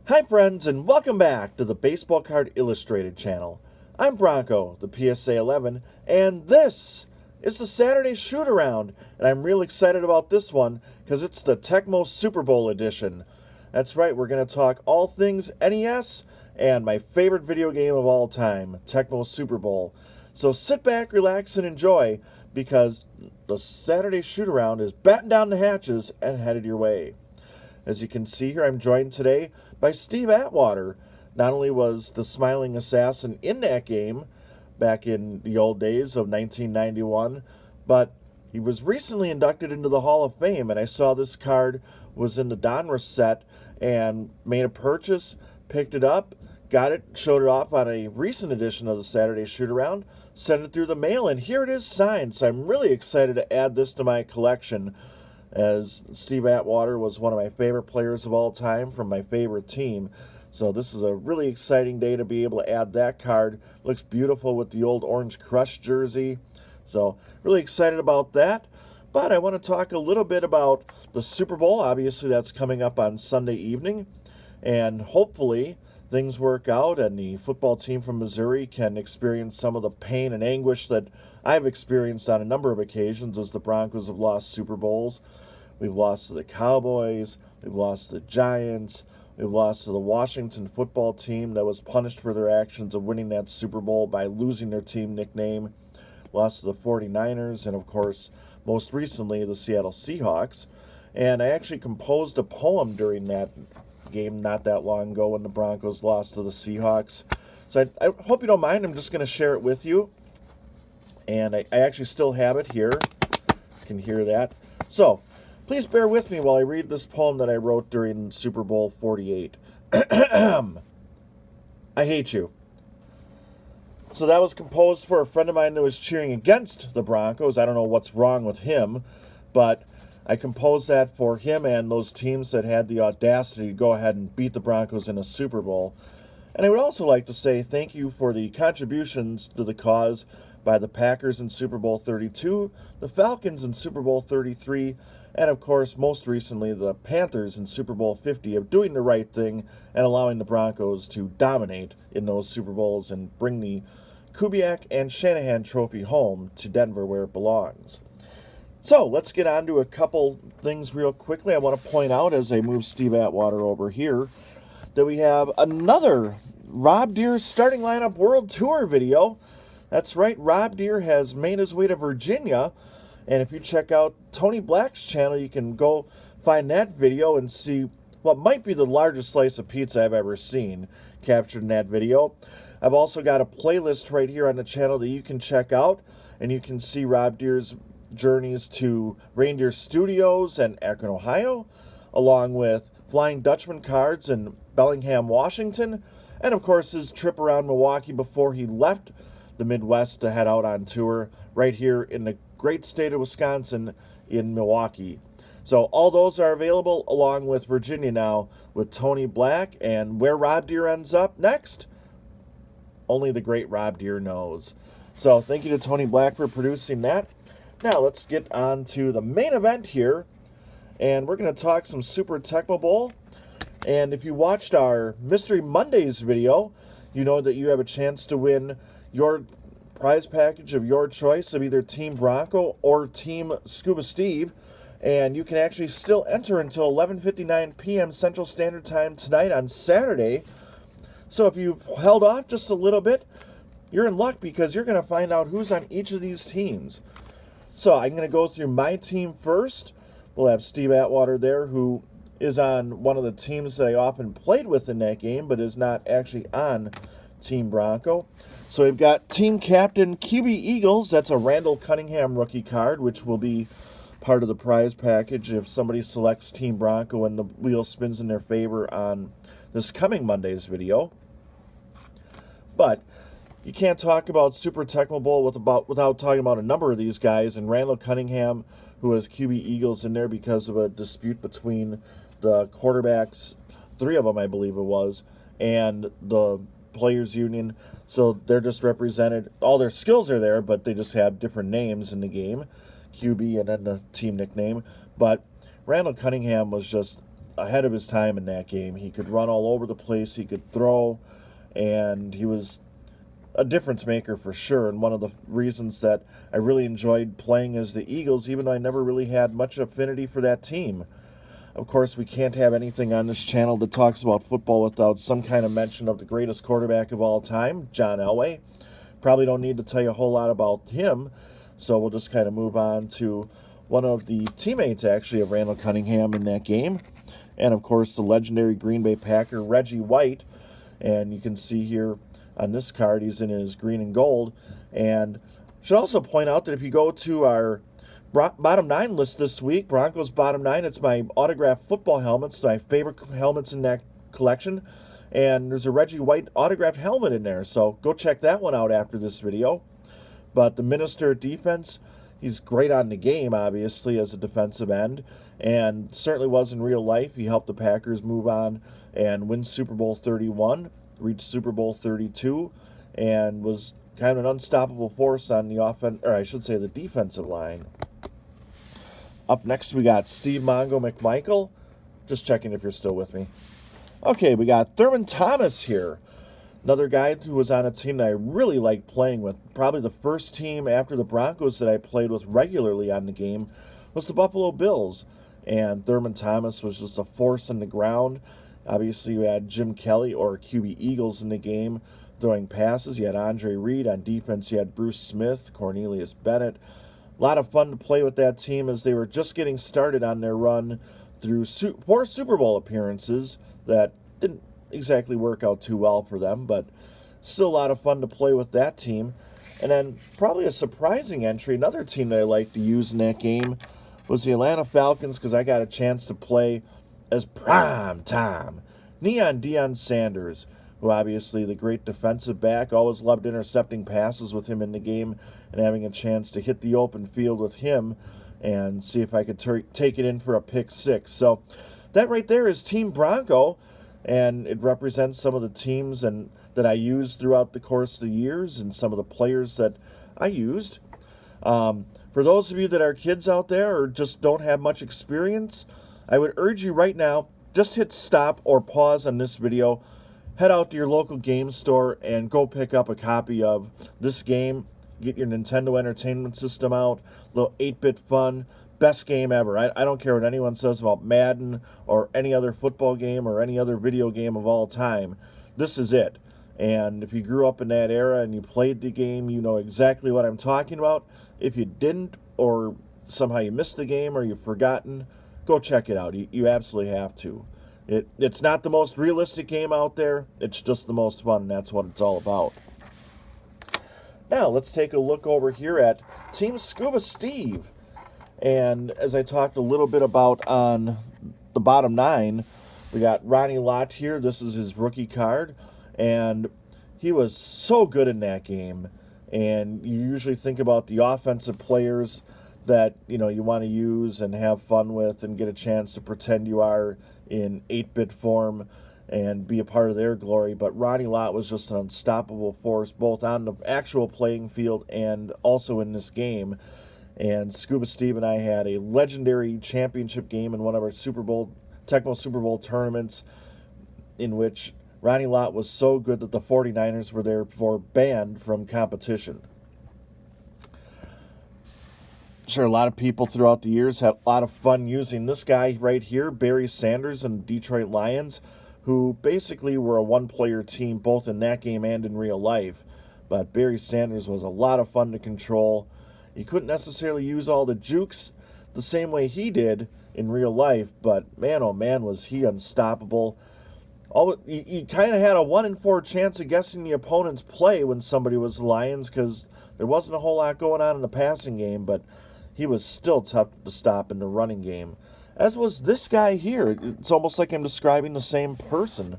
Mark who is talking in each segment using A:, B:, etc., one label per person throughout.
A: Hi friends, and welcome back to the Baseball Card Illustrated channel. I'm Bronko, the PSA 11, and this is the Saturday Shootaround, and I'm real excited about this one because it's the Tecmo Super Bowl edition. That's right, we're going to talk all things NES and my favorite video game of all time, Tecmo Super Bowl. So sit back, relax, and enjoy because the Saturday Shootaround is batting down the hatches and headed your way. As you can see here, I'm joined today by Steve Atwater. Not only was the smiling assassin in that game back in the old days of 1991, but he was recently inducted into the Hall of Fame, and I saw this card was in the Donruss set and made a purchase, picked it up, got it, showed it off on a recent edition of the Saturday Shoot-Around, sent it through the mail, and here it is signed. So I'm really excited to add this to my collection, as Steve Atwater was one of my favorite players of all time from my favorite team. So this is a really exciting day to be able to add that card. Looks beautiful with the old Orange Crush jersey. So really excited about that. But I want to talk a little bit about the Super Bowl. Obviously that's coming up on Sunday evening. And hopefully things work out and the football team from Missouri can experience some of the pain and anguish that I've experienced on a number of occasions as the Broncos have lost Super Bowls. We've lost to the Cowboys, we've lost to the Giants, we've lost to the Washington football team that was punished for their actions of winning that Super Bowl by losing their team nickname, lost to the 49ers, and of course, most recently, the Seattle Seahawks. And I actually composed a poem during that game not that long ago when the Broncos lost to the Seahawks. So I hope you don't mind, I'm just going to share it with you. And I actually still have it here. You can hear that. So, please bear with me while I read this poem that I wrote during Super Bowl 48. I hate you. So that was composed for a friend of mine that was cheering against the Broncos. I don't know what's wrong with him, but I composed that for him and those teams that had the audacity to go ahead and beat the Broncos in a Super Bowl. And I would also like to say thank you for the contributions to the cause by the Packers in Super Bowl 32, the Falcons in Super Bowl 33, and of course, most recently, the Panthers in Super Bowl 50 of doing the right thing and allowing the Broncos to dominate in those Super Bowls and bring the Kubiak and Shanahan trophy home to Denver where it belongs. So let's get on to a couple things real quickly. I want to point out as I move Steve Atwater over here that we have another Rob Deere starting lineup World Tour video. That's right, Rob Deere has made his way to Virginia, and if you check out Tony Black's channel, you can go find that video and see what might be the largest slice of pizza I've ever seen captured in that video. I've also got a playlist right here on the channel that you can check out, and you can see Rob Deere's journeys to Reindeer Studios and Akron, Ohio, along with Flying Dutchman cards in Bellingham, Washington, and of course his trip around Milwaukee before he left the Midwest to head out on tour right here in the great state of Wisconsin in Milwaukee. So all those are available along with Virginia now with Tony Black, and where Rob Deere ends up next, only the great Rob Deere knows. So thank you to Tony Black for producing that. Now let's get on to the main event here, and we're going to talk some Super Tecmo Bowl. And if you watched our Mystery Mondays video, you know that you have a chance to win your prize package of your choice of either Team Bronko or Team Scuba Steve. And you can actually still enter until 11:59 p.m. Central Standard Time tonight on Saturday. So if you held off just a little bit, you're in luck because you're going to find out who's on each of these teams. So I'm going to go through my team first. We'll have Steve Atwater there, who is on one of the teams that I often played with in that game, but is not actually on Team Bronko. So we've got Team Captain QB Eagles. That's a Randall Cunningham rookie card, which will be part of the prize package if somebody selects Team Bronko and the wheel spins in their favor on this coming Monday's video. But you can't talk about Super Tecmo Bowl without talking about a number of these guys, and Randall Cunningham, who has QB Eagles in there because of a dispute between the quarterbacks, 3 of them I believe it was, and the Players Union. So they're just represented, all their skills are there, but they just have different names in the game, QB and then the team nickname. But Randall Cunningham was just ahead of his time in that game. He could run all over the place, he could throw, and he was a difference maker for sure, and one of the reasons that I really enjoyed playing as the Eagles, even though I never really had much affinity for that team. Of course, we can't have anything on this channel that talks about football without some kind of mention of the greatest quarterback of all time, John Elway. Probably don't need to tell you a whole lot about him, so we'll just kind of move on to one of the teammates, actually, of Randall Cunningham in that game. And, of course, the legendary Green Bay Packer, Reggie White. And you can see here on this card, he's in his green and gold. And should also point out that if you go to our bottom 9 list this week, Broncos bottom 9, it's my autographed football helmets, my favorite helmets in that collection. And there's a Reggie White autographed helmet in there, so go check that one out after this video. But the minister of defense, he's great on the game, obviously, as a defensive end, and certainly was in real life. He helped the Packers move on and win Super Bowl 31, reach Super Bowl 32, and was kind of an unstoppable force on the the defensive line. Up next, we got Steve Mongo McMichael. Just checking if you're still with me. Okay, we got Thurman Thomas here. Another guy who was on a team that I really liked playing with. Probably the first team after the Broncos that I played with regularly on the game was the Buffalo Bills. And Thurman Thomas was just a force on the ground. Obviously, you had Jim Kelly or QB Eagles in the game throwing passes. You had Andre Reed. On defense, you had Bruce Smith, Cornelius Bennett. A lot of fun to play with that team as they were just getting started on their run through 4 Super Bowl appearances that didn't exactly work out too well for them, but still a lot of fun to play with that team. And then probably a surprising entry, another team that I like to use in that game was the Atlanta Falcons, because I got a chance to play as Prime Time Neon Deion Sanders, who obviously the great defensive back. Always loved intercepting passes with him in the game and having a chance to hit the open field with him and see if I could take it in for a pick 6. So that right there is Team Bronco, and it represents some of the teams that I used throughout the course of the years and some of the players that I used. For those of you that are kids out there or just don't have much experience, I would urge you right now, just hit stop or pause on this video, head out to your local game store and go pick up a copy of this game. Get your Nintendo Entertainment System out, little 8-bit fun. Best game ever. I don't care what anyone says about Madden or any other football game or any other video game of all time. This is it. And if you grew up in that era and you played the game, you know exactly what I'm talking about. If you didn't, or somehow you missed the game or you've forgotten, go check it out. You absolutely have to. It's not the most realistic game out there. It's just the most fun, and that's what it's all about. Now, let's take a look over here at Team Scuba Steve. And as I talked a little bit about on the bottom 9, we got Ronnie Lott here. This is his rookie card. And he was so good in that game. And you usually think about the offensive players that, you know, you want to use and have fun with and get a chance to pretend you are in 8-bit form and be a part of their glory. But Ronnie Lott was just an unstoppable force, both on the actual playing field and also in this game. And Scuba Steve and I had a legendary championship game in one of our Tecmo Super Bowl tournaments, in which Ronnie Lott was so good that the 49ers were therefore banned from competition. Sure, a lot of people throughout the years had a lot of fun using this guy right here, Barry Sanders and the Detroit Lions, who basically were a one-player team both in that game and in real life. But Barry Sanders was a lot of fun to control. You couldn't necessarily use all the jukes the same way he did in real life, but man, oh man, was he unstoppable. You kind of had a 1 in 4 chance of guessing the opponent's play when somebody was the Lions, because there wasn't a whole lot going on in the passing game, but he was still tough to stop in the running game. As was this guy here. It's almost like I'm describing the same person,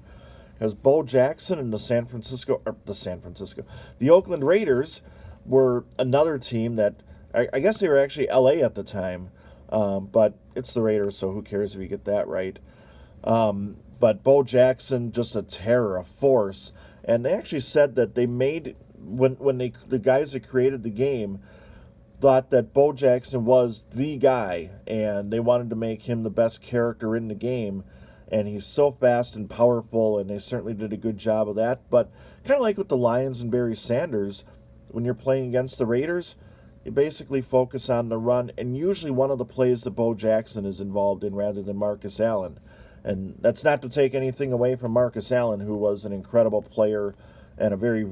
A: because Bo Jackson and the Oakland Raiders were another team that, I guess they were actually LA at the time, but it's the Raiders, so who cares if you get that right. But Bo Jackson, just a terror, a force. And they actually said that they made, the guys that created the game thought that Bo Jackson was the guy, and they wanted to make him the best character in the game. and he's so fast and powerful, and they certainly did a good job of that. But kind of like with the Lions and Barry Sanders, when you're playing against the Raiders, you basically focus on the run, and usually one of the plays that Bo Jackson is involved in rather than Marcus Allen. And that's not to take anything away from Marcus Allen, who was an incredible player and a very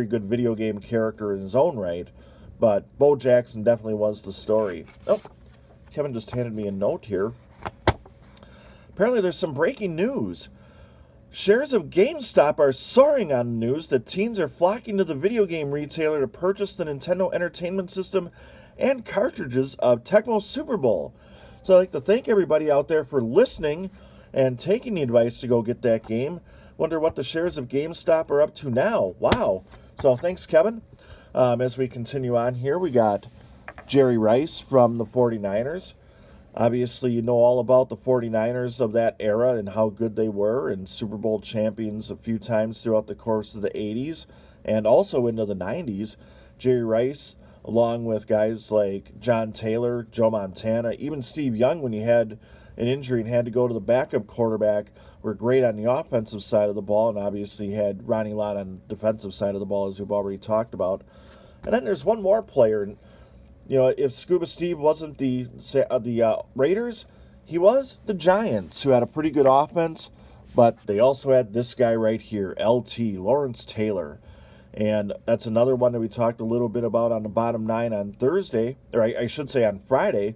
A: good video game character in his own right. But Bo Jackson definitely was the story. Oh, Kevin just handed me a note here. Apparently there's some breaking news. Shares of GameStop are soaring on the news that teens are flocking to the video game retailer to purchase the Nintendo Entertainment System and cartridges of Tecmo Super Bowl. So I'd like to thank everybody out there for listening and taking the advice to go get that game. Wonder what the shares of GameStop are up to now. Wow. So thanks, Kevin. As we continue on here, we got Jerry Rice from the 49ers. Obviously, you know all about the 49ers of that era and how good they were, and Super Bowl champions a few times throughout the course of the 80s and also into the 90s. Jerry Rice, along with guys like John Taylor, Joe Montana, even Steve Young, when he had an injury and had to go to the backup quarterback, were great on the offensive side of the ball, and obviously had Ronnie Lott on the defensive side of the ball, as we've already talked about. And then there's one more player, and you know, if Scuba Steve wasn't the Raiders, he was the Giants, who had a pretty good offense, but they also had this guy right here, LT, Lawrence Taylor. And that's another one that we talked a little bit about on the bottom 9 on Thursday, or I should say on Friday.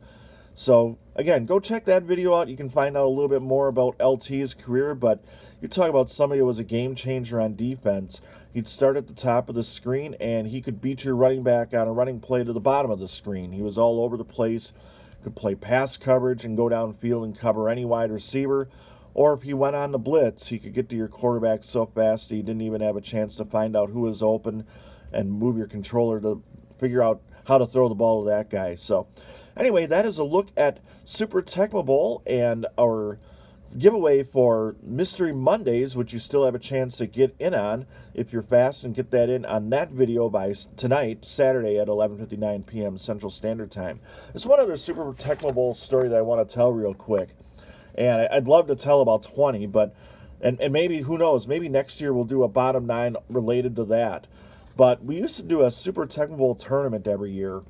A: So, again, go check that video out. You can find out a little bit more about LT's career, but you talk about somebody who was a game changer on defense. He'd start at the top of the screen, and he could beat your running back on a running play to the bottom of the screen. He was all over the place, could play pass coverage and go downfield and cover any wide receiver. Or if he went on the blitz, he could get to your quarterback so fast that he didn't even have a chance to find out who was open and move your controller to figure out how to throw the ball to that guy. So anyway, that is a look at Super Tecmo Bowl and our giveaway for Mystery Mondays, which you still have a chance to get in on if you're fast and get that in on that video by tonight, Saturday at 11:59 p.m. Central Standard Time. There's one other Super Tecmo Bowl story that I want to tell real quick, and I'd love to tell about 20, but and maybe, who knows, maybe next year we'll do a bottom 9 related to that. But we used to do a Super Tecmo Bowl tournament every year,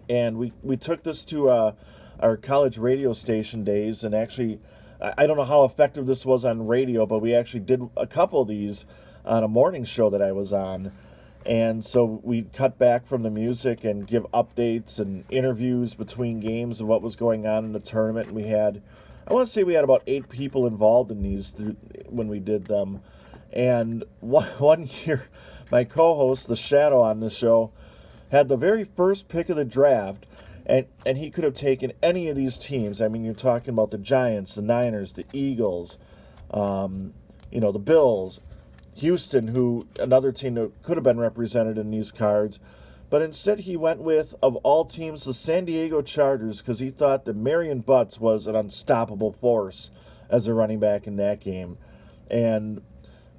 A: and we took this to our college radio station days, and actually, I don't know how effective this was on radio, but we actually did a couple of these on a morning show that I was on. And so we'd cut back from the music and give updates and interviews between games of what was going on in the tournament. And we had, I want to say we had about 8 people involved in these when we did them. And one year, my co-host, the Shadow on the show, had the very first pick of the draft. And he could have taken any of these teams. I mean, you're talking about the Giants, the Niners, the Eagles, the Bills, Houston, who another team that could have been represented in these cards. But instead he went with, of all teams, the San Diego Chargers, because he thought that Marion Butts was an unstoppable force as a running back in that game. And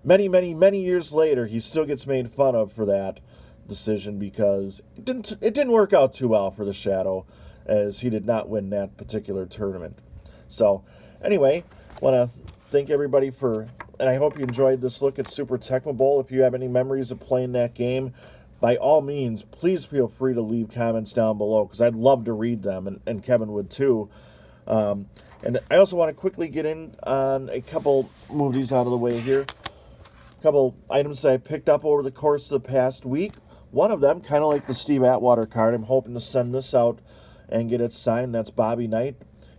A: many, many, many years later, he still gets made fun of for that decision, because it didn't work out too well for the Shadow, as he did not win that particular tournament. So anyway, want to thank everybody and I hope you enjoyed this look at Super Tecmo Bowl. If you have any memories of playing that game, by all means, please feel free to leave comments down below, because I'd love to read them, and Kevin would too. And I also want to quickly get in on a couple movies out of the way here. A couple items that I picked up over the course of the past week. One of them, kind of like the Steve Atwater card, I'm hoping to send this out and get it signed. That's Bobby Knight.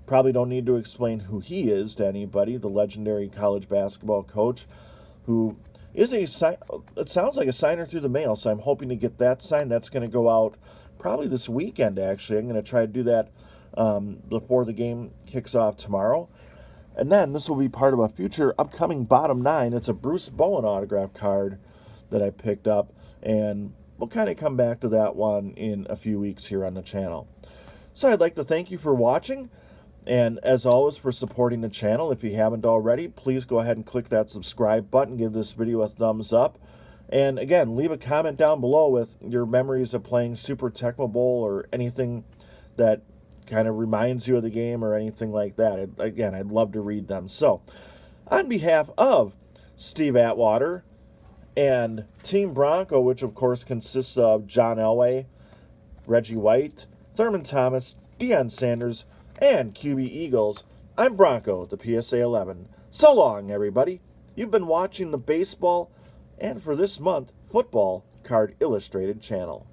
A: Probably don't need to explain who he is to anybody, the legendary college basketball coach, who is it sounds like a signer through the mail, so I'm hoping to get that signed. That's going to go out probably this weekend, actually. I'm going to try to do that before the game kicks off tomorrow. And then this will be part of a future upcoming bottom 9. It's a Bruce Bowen autograph card that I picked up, and we'll kind of come back to that one in a few weeks here on the channel. So I'd like to thank you for watching, and as always, for supporting the channel. If you haven't already, please go ahead and click that subscribe button, give this video a thumbs up, and again, leave a comment down below with your memories of playing Super Tecmo Bowl or anything that kind of reminds you of the game or anything like that. Again, I'd love to read them. So, on behalf of Steve Atwater and Team Bronko, which of course consists of John Elway, Reggie White, Thurman Thomas, Deion Sanders, and QB Eagles, I'm Bronko, the PSA 11. So long, everybody. You've been watching the baseball, and for this month, football card illustrated channel.